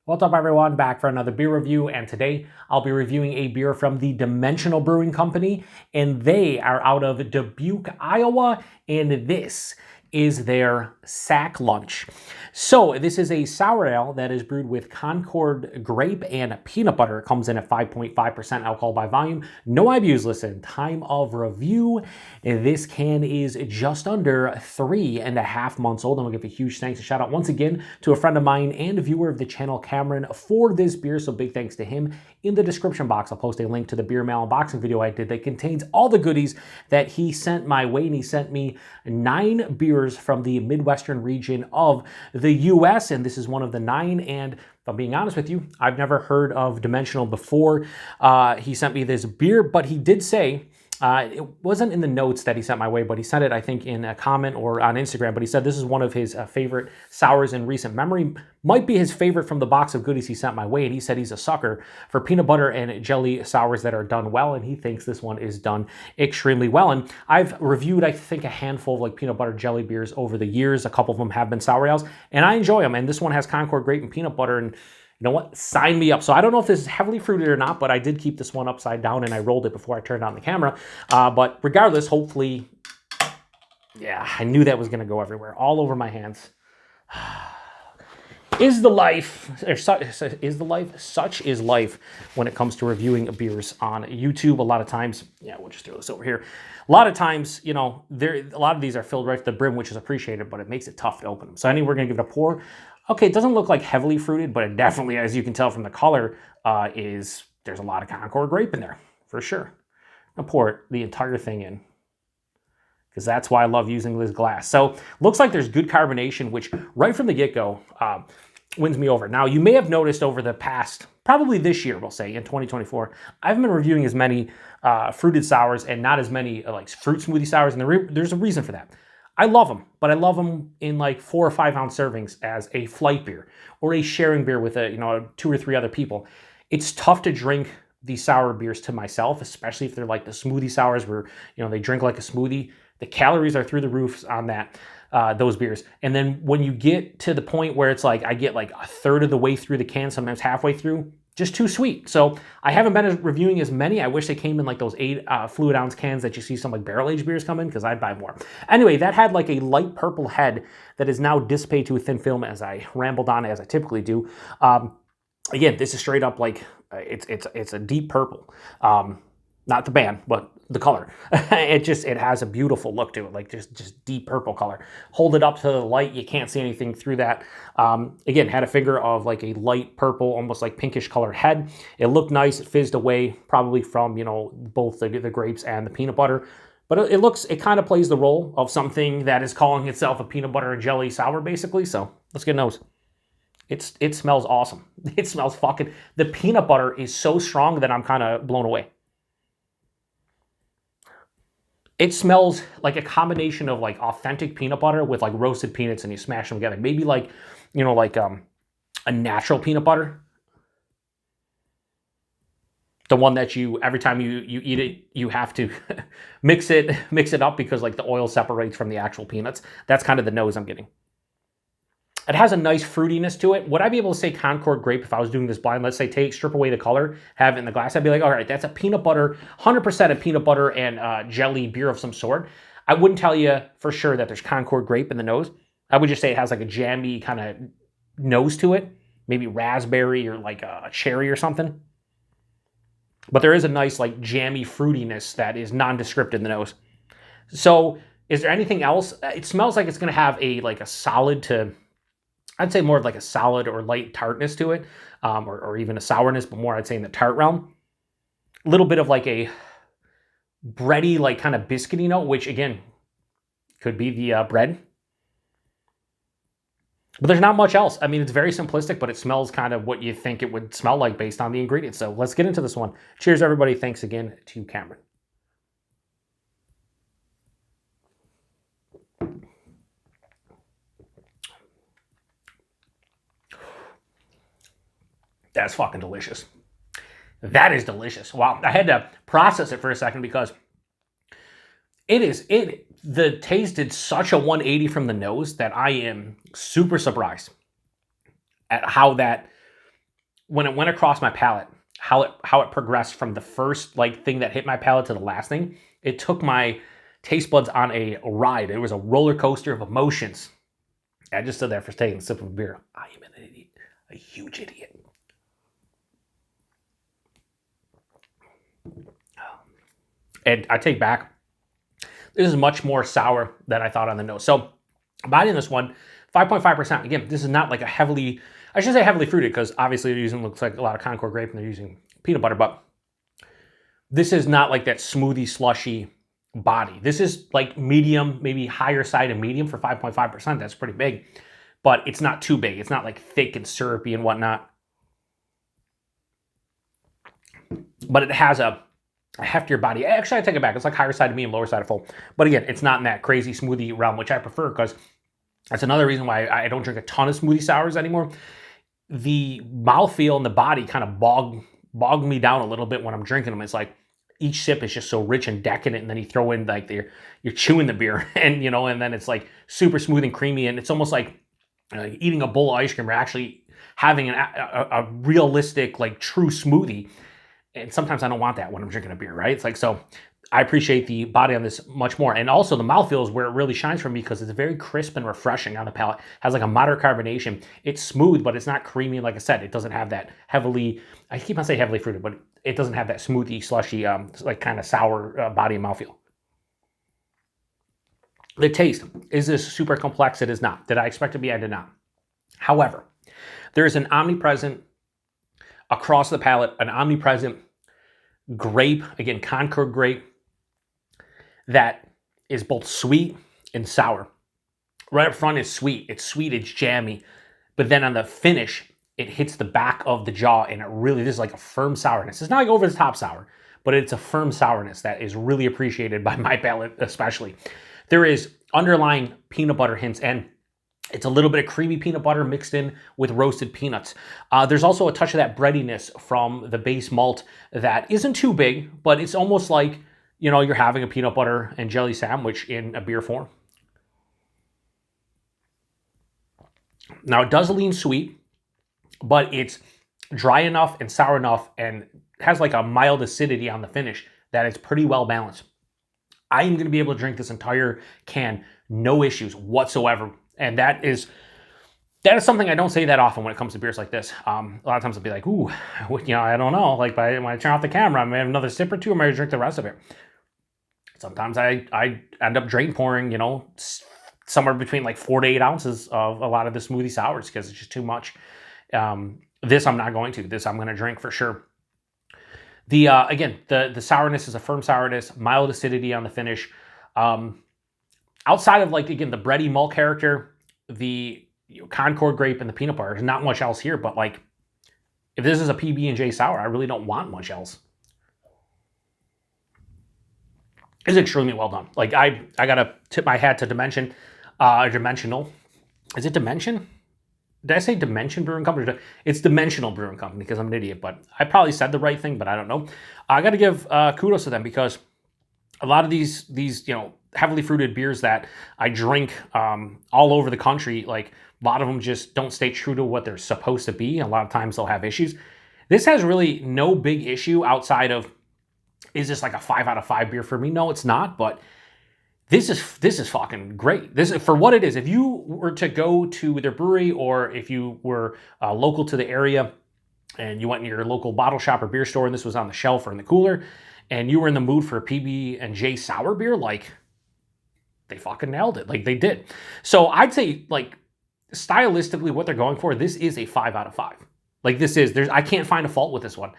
What's up, everyone? Back for another beer review, and today I'll be reviewing a beer from the Dimensional Brewing Company, and they are out of Dubuque, Iowa, and this is their Sack Lunch. So this is a sour ale that is brewed with Concord grape and peanut butter. It comes in at 5.5% alcohol by volume. No IBUs. Listen, time of review. This can is just under 3.5 months old. And we'll give a huge thanks and shout out once again to a friend of mine and a viewer of the channel, Cameron, for this beer. So big thanks to him. In the description box, I'll post a link to the beer mail unboxing video I did that contains all the goodies that he sent my way. And he sent me 9 beers from the Midwestern region of the US, and this is one of the 9. And if I'm being honest with you, I've never heard of Dimensional before. He sent me this beer, but he did say, it wasn't in the notes that he sent my way, but he sent it, I think, in a comment or on Instagram. But he said this is one of his favorite sours in recent memory. Might be his favorite from the box of goodies he sent my way. And he said he's a sucker for peanut butter and jelly sours that are done well. And he thinks this one is done extremely well. And I've reviewed, I think, a handful of like peanut butter jelly beers over the years. A couple of them have been sour ales, and I enjoy them. And this one has Concord grape and peanut butter. And you know what? Sign me up. So I don't know if this is heavily fruited or not, but I did keep this one upside down and I rolled it before I turned on the camera. But regardless, hopefully, yeah, I knew that was going to go everywhere, all over my hands. Is the life, or such is life when it comes to reviewing beers on YouTube. A lot of times, yeah, we'll just throw this over here. A lot of times, you know, a lot of these are filled right to the brim, which is appreciated, but it makes it tough to open them. So anyway, we're going to give it a pour. Okay, it doesn't look like heavily fruited, but it definitely, as you can tell from the color, there's a lot of Concord grape in there, for sure. I'll pour the entire thing in, because that's why I love using this glass. So looks like there's good carbonation, which right from the get-go wins me over. Now, you may have noticed over the past, probably this year, we'll say, in 2024, I haven't been reviewing as many fruited sours and not as many like fruit smoothie sours, and there's a reason for that. I love them, but I love them in like 4 or 5 ounce servings as a flight beer or a sharing beer with 2 or 3 other people. It's tough to drink these sour beers to myself, especially if they're like the smoothie sours where, they drink like a smoothie. The calories are through the roofs on those beers. And then when you get to the point where it's like, I get like a third of the way through the can, sometimes halfway through, just too sweet. So I haven't been reviewing as many. I wish they came in like those 8 fluid ounce cans that you see some like barrel aged beers come in, because I'd buy more. Anyway, that had like a light purple head that is now dissipated to a thin film as I rambled on, as I typically do. Again, this is straight up like, it's a deep purple. Not the band, but the color. It has a beautiful look to it, like just deep purple color. Hold it up to the light, you can't see anything through that. Again, had a figure of like a light purple, almost like pinkish colored head. It looked nice, it fizzed away, probably from, both the grapes and the peanut butter. But it kind of plays the role of something that is calling itself a peanut butter and jelly sour, basically. So let's get a nose. It smells awesome. It smells the peanut butter is so strong that I'm kind of blown away. It smells like a combination of like authentic peanut butter with like roasted peanuts, and you smash them together. Maybe like, a natural peanut butter. The one that every time you eat it, you have to mix it up because like the oil separates from the actual peanuts. That's kind of the nose I'm getting. It has a nice fruitiness to it. Would I be able to say Concord grape if I was doing this blind? Let's say strip away the color, have it in the glass. I'd be like, all right, that's a peanut butter, 100% a peanut butter and jelly beer of some sort. I wouldn't tell you for sure that there's Concord grape in the nose. I would just say it has like a jammy kind of nose to it. Maybe raspberry or like a cherry or something. But there is a nice like jammy fruitiness that is nondescript in the nose. So is there anything else? It smells like it's going to have a solid to... I'd say more of like a solid or light tartness to it, or even a sourness, but more I'd say in the tart realm. A little bit of like a bready, like kind of biscuity note, which again, could be the bread. But there's not much else. I mean, it's very simplistic, but it smells kind of what you think it would smell like based on the ingredients. So let's get into this one. Cheers, everybody. Thanks again to Cameron. That's fucking delicious. That is delicious. Wow. I had to process it for a second because the taste did such a 180 from the nose that I am super surprised at how that when it went across my palate, how it progressed from the first like thing that hit my palate to the last thing, it took my taste buds on a ride. It was a roller coaster of emotions. I just stood there for taking a sip of beer. I am an idiot, a huge idiot. And I take back, this is much more sour than I thought on the nose. So body in this one, 5.5%. Again, this is not like a heavily, I should say heavily fruited, because obviously they're using, looks like a lot of Concord grape and they're using peanut butter, but this is not like that smoothie slushy body. This is like medium, maybe higher side of medium for 5.5%. That's pretty big, but it's not too big. It's not like thick and syrupy and whatnot. But it has a heftier body. Actually, I take it back. It's like higher side of medium, lower side of full. But again, it's not in that crazy smoothie realm, which I prefer, because that's another reason why I don't drink a ton of smoothie sours anymore. The mouthfeel and the body kind of bog me down a little bit when I'm drinking them. It's like each sip is just so rich and decadent, and then you throw in like you're chewing the beer, and and then it's like super smooth and creamy, and it's almost like eating a bowl of ice cream or actually having a realistic, like true smoothie. And sometimes I don't want that when I'm drinking a beer, right? It's like, so I appreciate the body on this much more. And also the mouthfeel is where it really shines for me, because it's very crisp and refreshing on the palate. Has like a moderate carbonation. It's smooth, but it's not creamy. Like I said, it doesn't have that heavily, I keep on saying heavily fruited, but it doesn't have that smoothie, slushy, like kind of sour body and mouthfeel. The taste, is this super complex? It is not. Did I expect it to be? I did not. However, there is an omnipresent, across the palate, an omnipresent grape, again, Concord grape, that is both sweet and sour. Right up front is sweet. It's sweet, it's jammy. But then on the finish, it hits the back of the jaw, and it really, this is like a firm sourness. It's not like over the top sour, but it's a firm sourness that is really appreciated by my palate especially. There is underlying peanut butter hints, and it's a little bit of creamy peanut butter mixed in with roasted peanuts. There's also a touch of that breadiness from the base malt that isn't too big, but it's almost like, you're having a peanut butter and jelly sandwich in a beer form. Now, it does lean sweet, but it's dry enough and sour enough and has like a mild acidity on the finish that it's pretty well balanced. I am going to be able to drink this entire can, no issues whatsoever. And that is something I don't say that often when it comes to beers like this. A lot of times I'll be like, ooh, I don't know. Like when I turn off the camera, I may have another sip or two, I might drink the rest of it. Sometimes I end up drain pouring, somewhere between like 4 to 8 ounces of a lot of the smoothie sours, because it's just too much. This I'm not going to. This I'm going to drink for sure. The again, the sourness is a firm sourness, mild acidity on the finish. Outside of like, again, the bready malt character, the Concord grape and the peanut butter, there's not much else here. But like, if this is a PB&J sour, I really don't want much else. It's extremely well done. Like I gotta tip my hat to Dimensional. Is it Dimension? Did I say Dimension Brewing Company? It's Dimensional Brewing Company, because I'm an idiot, but I probably said the right thing, but I don't know. I got to give kudos to them, because a lot of these heavily fruited beers that I drink all over the country, like a lot of them just don't stay true to what they're supposed to be. A lot of times they'll have issues. This has really no big issue outside of, is this like a 5 out of 5 beer for me? No, it's not, but this is fucking great. This is for what it is. If you were to go to their brewery, or if you were local to the area and you went in your local bottle shop or beer store and this was on the shelf or in the cooler, and you were in the mood for a PB&J sour beer, like, they fucking nailed it. Like, they did. So I'd say, like, stylistically, what they're going for, this is a 5 out of 5. Like, I can't find a fault with this one.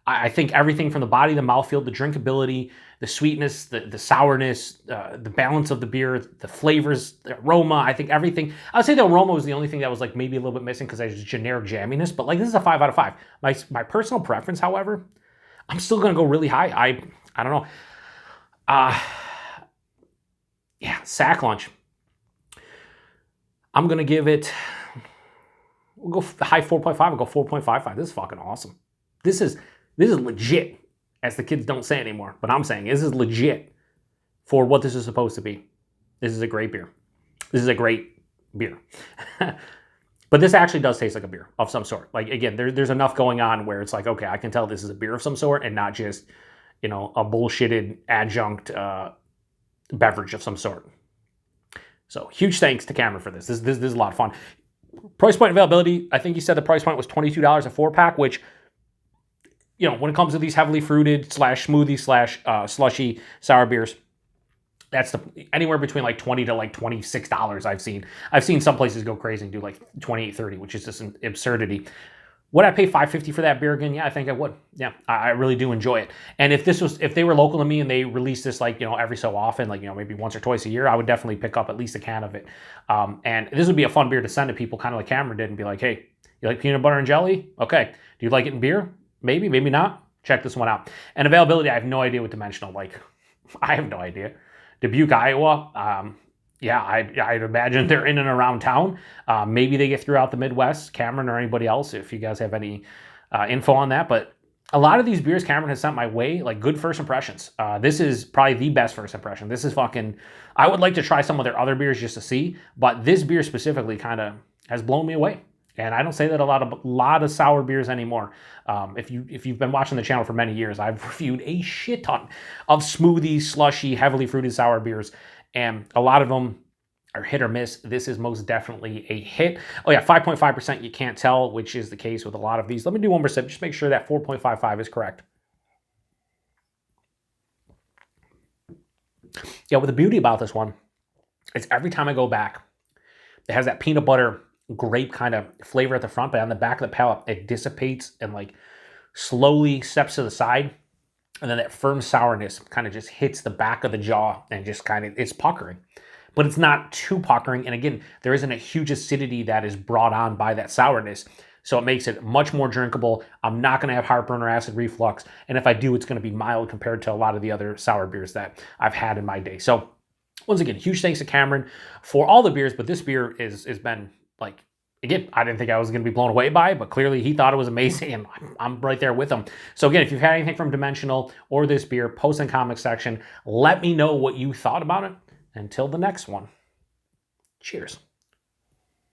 I think everything from the body, the mouthfeel, the drinkability, the sweetness, the sourness, the balance of the beer, the flavors, the aroma, I think everything. I would say the aroma was the only thing that was like maybe a little bit missing, because there's generic jamminess, but like, this is a 5 out of 5. My personal preference, however, I'm still going to go really high. I don't know. Yeah, sack lunch. I'm going to give it, we'll go high 4.5. I'll go 4.55. This is fucking awesome. This is legit, as the kids don't say anymore, but I'm saying this is legit for what this is supposed to be. This is a great beer. This is a great beer. But this actually does taste like a beer of some sort. Like, again, there's enough going on where it's like, okay, I can tell this is a beer of some sort and not just, a bullshitted adjunct beverage of some sort. So huge thanks to Cameron for this. This is a lot of fun. Price point availability, I think you said the price point was $22 a 4-pack, which, when it comes to these heavily fruited / smoothie / slushy sour beers, that's anywhere between like $20 to like $26 I've seen. I've seen some places go crazy and do like $28, $30, which is just an absurdity. Would I pay $5.50 for that beer again? Yeah, I think I would. Yeah, I really do enjoy it. And if they were local to me and they released this like, every so often, like, maybe once or twice a year, I would definitely pick up at least a can of it. And this would be a fun beer to send to people, kind of like Cameron did, and be like, hey, you like peanut butter and jelly? Okay. Do you like it in beer? Maybe, maybe not. Check this one out. And availability, I have no idea what Dimensional, I have no idea. Dubuque, Iowa, I'd imagine they're in and around town. Maybe they get throughout the Midwest, Cameron or anybody else, if you guys have any info on that. But a lot of these beers Cameron has sent my way, like good first impressions. This is probably the best first impression. This is I would like to try some of their other beers just to see, but this beer specifically kind of has blown me away. And I don't say that a lot of sour beers anymore. If you've been watching the channel for many years, I've reviewed a shit ton of smoothie, slushy, heavily fruited sour beers, and a lot of them are hit or miss. This is most definitely a hit. Oh yeah, 5.5%. You can't tell, which is the case with a lot of these. Let me do one more sip, just make sure that 4.55 is correct. Yeah, what the beauty about this one is every time I go back, it has that peanut butter grape kind of flavor at the front, but on the back of the palate, it dissipates and like slowly steps to the side. And then that firm sourness kind of just hits the back of the jaw and just it's puckering. But it's not too puckering. And again, there isn't a huge acidity that is brought on by that sourness. So it makes it much more drinkable. I'm not going to have heartburn or acid reflux. And if I do, it's going to be mild compared to a lot of the other sour beers that I've had in my day. So once again, huge thanks to Cameron for all the beers. But this beer has been again, I didn't think I was going to be blown away by it, but clearly he thought it was amazing, and I'm right there with him. So again, if you've had anything from Dimensional or this beer, post in the comment section. Let me know what you thought about it. Until the next one, cheers.